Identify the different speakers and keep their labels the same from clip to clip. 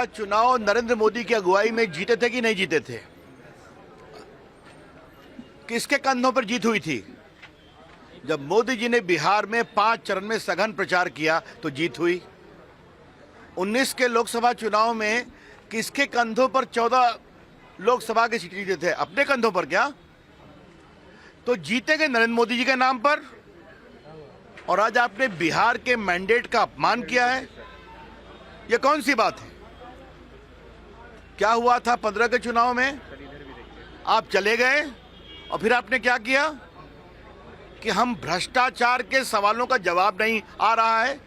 Speaker 1: का चुनाव नरेंद्र मोदी की अगुवाई में जीते थे कि नहीं जीते थे? किसके कंधों पर जीत हुई थी? जब मोदी जी ने बिहार में 5 चरण में सघन प्रचार किया तो जीत हुई। 19 के लोकसभा चुनाव में किसके कंधों पर 14 लोकसभा की सीटें जीते थे? अपने कंधों पर क्या? तो जीते गए नरेंद्र मोदी जी के नाम पर। और आज आपने बिहार के मैंडेट का अपमान किया है। यह कौन सी बात है? क्या हुआ था 15 के चुनाव में? आप चले गए और फिर आपने क्या किया कि हम भ्रष्टाचार के सवालों का जवाब नहीं आ रहा है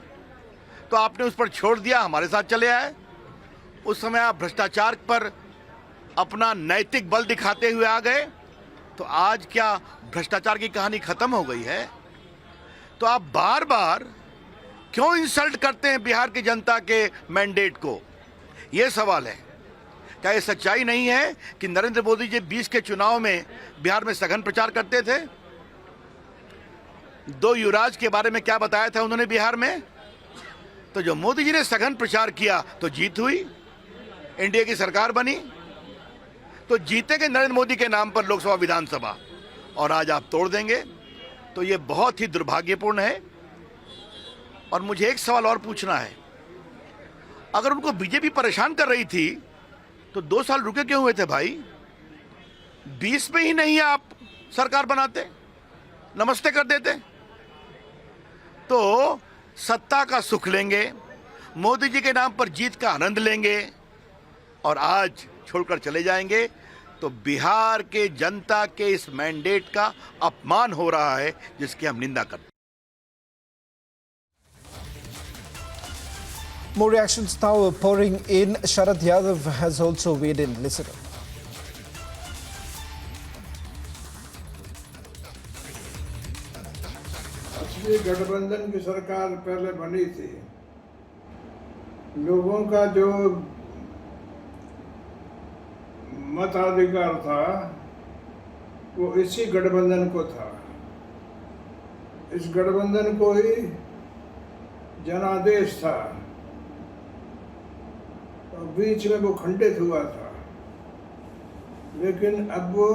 Speaker 1: तो आपने उस पर छोड़ दिया, हमारे साथ चले आए। उस समय आप भ्रष्टाचार पर अपना नैतिक बल दिखाते हुए आ गए। तो आज क्या भ्रष्टाचार की कहानी खत्म हो गई है? तो आप बार बार क्यों इंसल्ट करते हैं बिहार की जनता के मैंडेट को? यह सवाल है। क्या यह सच्चाई नहीं है कि नरेंद्र मोदी जी 20 के चुनाव में बिहार में सघन प्रचार करते थे? 2 युवराज के बारे में क्या बताया था उन्होंने बिहार में? तो जो मोदी जी ने सघन प्रचार किया तो जीत हुई, एनडीए की सरकार बनी। तो जीतेंगे नरेंद्र मोदी के नाम पर लोकसभा विधानसभा, और आज आप तोड़ देंगे। तो ये बहुत ही दुर्भाग्यपूर्ण है। और मुझे एक सवाल और पूछना है, अगर उनको बीजेपी परेशान कर रही थी तो 2 साल रुके क्यों हुए थे भाई? 20 में ही नहीं आप सरकार बनाते, नमस्ते कर देते। तो सत्ता का सुख लेंगे, मोदी जी के नाम पर जीत का आनंद लेंगे और आज छोड़कर चले जाएंगे। तो बिहार के जनता के इस मैंडेट का अपमान हो रहा है, जिसकी हम निंदा करते हैं।
Speaker 2: More reactions now pouring in. Sharad Yadav has also weighed in. Listen up.
Speaker 3: असली गठबंधन की सरकार पहले बनी थी। लोगों का जो मताधिकार था वो इसी गठबंधन को था। इस गठबंधन को ही जनादेश था और बीच में वो खंडित हुआ था। लेकिन अब वो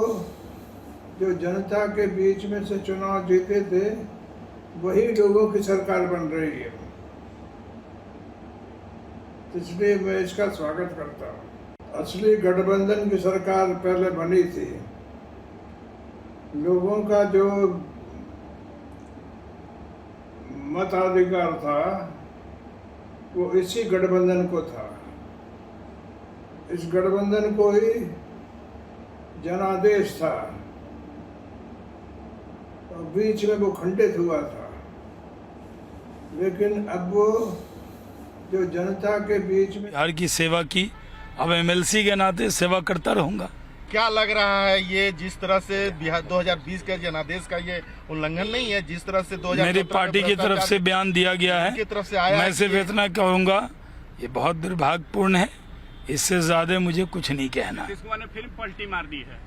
Speaker 3: जो जनता के बीच में से चुनाव जीते थे वही लोगों की सरकार बन रही है। इसलिए मैं इसका स्वागत करता हूँ। असली गठबंधन की सरकार पहले बनी थी। लोगों का जो मताधिकार था वो इसी गठबंधन को था। इस गठबंधन को ही जनादेश था और बीच में वो खंडित हुआ था। लेकिन अब वो जो जनता के बीच में
Speaker 4: बिहार की सेवा की, अब एमएलसी के नाते सेवा करता रहूंगा।
Speaker 5: क्या लग रहा है ये जिस तरह से बिहार 2020 के जनादेश का ये उल्लंघन नहीं है? जिस तरह से 2017
Speaker 4: मेरी पार्टी की तरफ से बयान दिया गया है,
Speaker 5: की तरफ से आया
Speaker 4: मैं सिर्फ इतना कहूंगा, ये बहुत दुर्भाग्यपूर्ण है। इससे ज्यादा मुझे कुछ नहीं कहना।
Speaker 6: नीतीश कुमार ने फिर पलटी मार दी है।